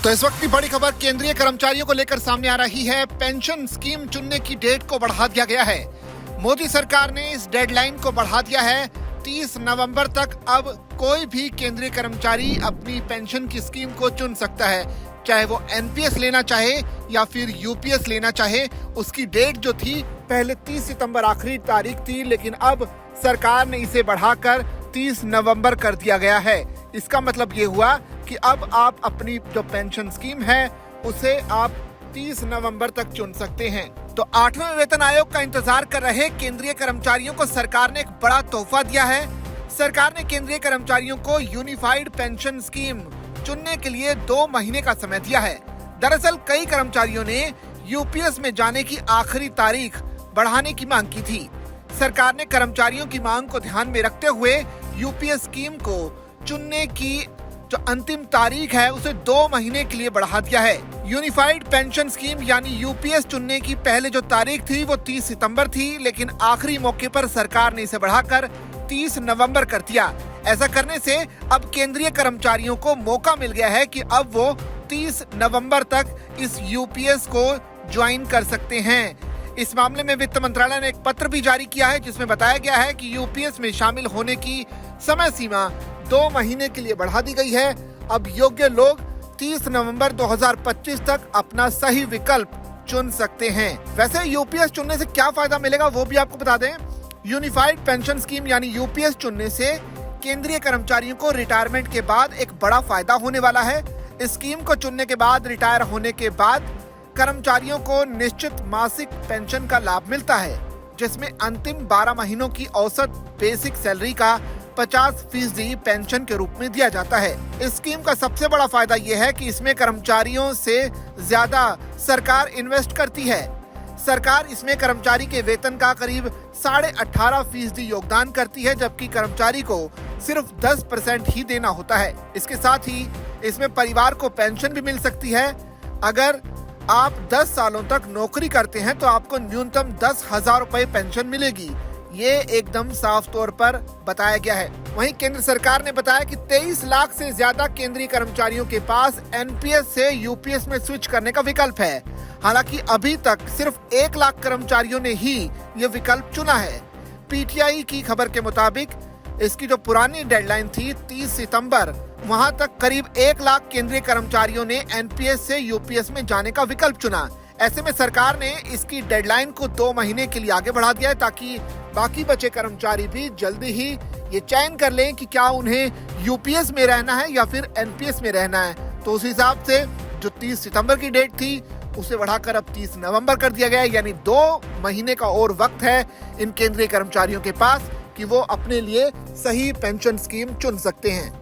तो इस वक्त की बड़ी खबर केंद्रीय कर्मचारियों को लेकर सामने आ रही है। पेंशन स्कीम चुनने की डेट को बढ़ा दिया गया है। मोदी सरकार ने इस डेडलाइन को बढ़ा दिया है 30 नवंबर तक। अब कोई भी केंद्रीय कर्मचारी अपनी पेंशन की स्कीम को चुन सकता है, चाहे वो एनपीएस लेना चाहे या फिर यूपीएस लेना चाहे। उसकी डेट जो थी पहले 30 सितंबर आखिरी तारीख थी, लेकिन अब सरकार ने इसे बढ़ाकर 30 नवंबर कर दिया गया है। इसका मतलब ये हुआ कि अब आप अपनी जो पेंशन स्कीम है उसे आप 30 नवंबर तक चुन सकते हैं। तो 8वें वेतन आयोग का इंतजार कर रहे केंद्रीय कर्मचारियों को सरकार ने एक बड़ा तोहफा दिया है। सरकार ने केंद्रीय कर्मचारियों को यूनिफाइड पेंशन स्कीम चुनने के लिए 2 महीने का समय दिया है। दरअसल कई कर्मचारियों ने यूपीएस में जाने की आखिरी तारीख बढ़ाने की मांग की थी। सरकार ने कर्मचारियों की मांग को ध्यान में रखते हुए यूपीएस स्कीम को चुनने की जो अंतिम तारीख है उसे 2 महीने के लिए बढ़ा दिया है। यूनिफाइड पेंशन स्कीम यानी यूपीएस चुनने की पहले जो तारीख थी वो 30 सितंबर थी, लेकिन आखिरी मौके पर सरकार ने इसे बढ़ाकर 30 नवंबर कर दिया। ऐसा करने से अब केंद्रीय कर्मचारियों को मौका मिल गया है कि अब वो 30 नवंबर तक इस यूपीएस को ज्वाइन कर सकते हैं। इस मामले में वित्त मंत्रालय ने एक पत्र भी जारी किया है जिसमें बताया गया है कि यूपीएस में शामिल होने की समय सीमा 2 महीने के लिए बढ़ा दी गई है। अब योग्य लोग 30 नवंबर 2025 तक अपना सही विकल्प चुन सकते हैं। वैसे यूपीएस चुनने से क्या फायदा मिलेगा वो भी आपको बता दें। यूनिफाइड पेंशन स्कीम यानी यूपीएस चुनने से केंद्रीय कर्मचारियों को रिटायरमेंट के बाद एक बड़ा फायदा होने वाला है। इस स्कीम को चुनने के बाद रिटायर होने के बाद कर्मचारियों को निश्चित मासिक पेंशन का लाभ मिलता है, जिसमें अंतिम 12 महीनों की औसत बेसिक सैलरी का 50% पेंशन के रूप में दिया जाता है। इस स्कीम का सबसे बड़ा फायदा यह है कि इसमें कर्मचारियों से ज्यादा सरकार इन्वेस्ट करती है। सरकार इसमें कर्मचारी के वेतन का करीब 18.5% योगदान करती है, जबकि कर्मचारी को सिर्फ 10% ही देना होता है। इसके साथ ही इसमें परिवार को पेंशन भी मिल सकती है। अगर आप 10 सालों तक नौकरी करते हैं तो आपको न्यूनतम 10,000 रुपए पेंशन मिलेगी। ये एकदम साफ तौर पर बताया गया है। वहीं केंद्र सरकार ने बताया कि 23 लाख से ज्यादा केंद्रीय कर्मचारियों के पास एनपीएस से यूपीएस में स्विच करने का विकल्प है। हालांकि अभी तक सिर्फ 1 लाख कर्मचारियों ने ही ये विकल्प चुना है। पीटीआई की खबर के मुताबिक इसकी जो पुरानी डेडलाइन थी 30 सितंबर, वहां तक करीब 1 लाख केंद्रीय कर्मचारियों ने एनपीएस से यूपीएस में जाने का विकल्प चुना। ऐसे में सरकार ने इसकी डेडलाइन को 2 महीने के लिए आगे बढ़ा दिया है, ताकि बाकी बचे कर्मचारी भी जल्दी ही ये चयन कर लें कि क्या उन्हें यूपीएस में रहना है या फिर एनपीएस में रहना है। तो उस हिसाब से जो 30 सितंबर की डेट थी उसे बढ़ाकर अब 30 नवंबर कर दिया गया है। यानी 2 महीने का और वक्त है इन केंद्रीय कर्मचारियों के पास कि वो अपने लिए सही पेंशन स्कीम चुन सकते हैं।